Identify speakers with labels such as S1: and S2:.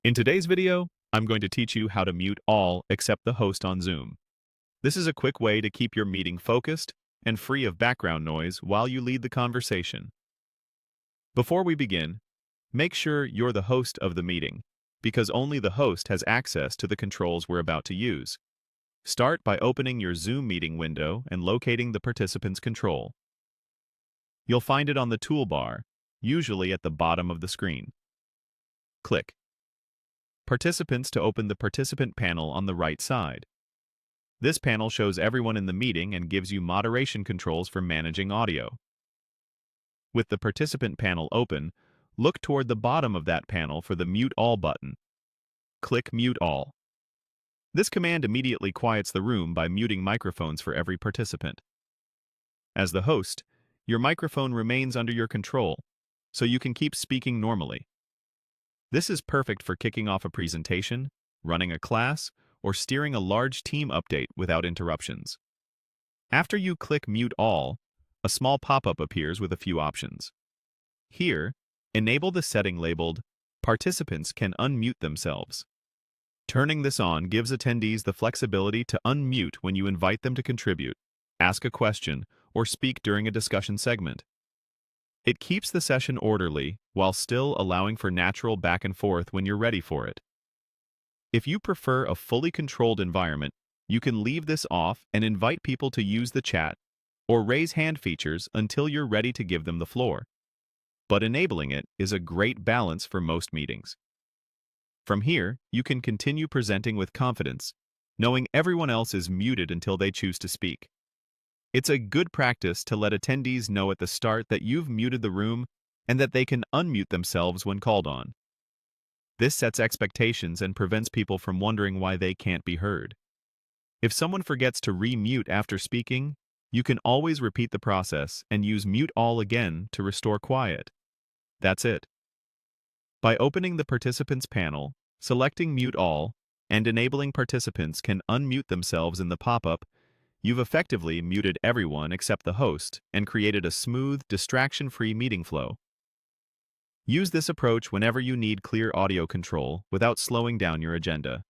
S1: In today's video, I'm going to teach you how to mute all except the host on Zoom. This is a quick way to keep your meeting focused and free of background noise while you lead the conversation. Before we begin, make sure you're the host of the meeting, because only the host has access to the controls we're about to use. Start by opening your Zoom meeting window and locating the participant's control. You'll find it on the toolbar, usually at the bottom of the screen. Click Participants to open the participant panel on the right side. This panel shows everyone in the meeting and gives you moderation controls for managing audio. With the participant panel open, look toward the bottom of that panel for the Mute All button. Click Mute All. This command immediately quiets the room by muting microphones for every participant. As the host, your microphone remains under your control, so you can keep speaking normally. This is perfect for kicking off a presentation, running a class, or steering a large team update without interruptions. After you click Mute All, a small pop-up appears with a few options. Here, enable the setting labeled Participants can unmute themselves. Turning this on gives attendees the flexibility to unmute when you invite them to contribute, ask a question, or speak during a discussion segment. It keeps the session orderly while still allowing for natural back and forth when you're ready for it. If you prefer a fully controlled environment, you can leave this off and invite people to use the chat or raise hand features until you're ready to give them the floor. But enabling it is a great balance for most meetings. From here, you can continue presenting with confidence, knowing everyone else is muted until they choose to speak. It's a good practice to let attendees know at the start that you've muted the room and that they can unmute themselves when called on. This sets expectations and prevents people from wondering why they can't be heard. If someone forgets to re-mute after speaking, you can always repeat the process and use Mute All again to restore quiet. That's it. By opening the participants panel, selecting Mute All, and enabling participants can unmute themselves in the pop-up, you've effectively muted everyone except the host and created a smooth, distraction-free meeting flow. Use this approach whenever you need clear audio control without slowing down your agenda.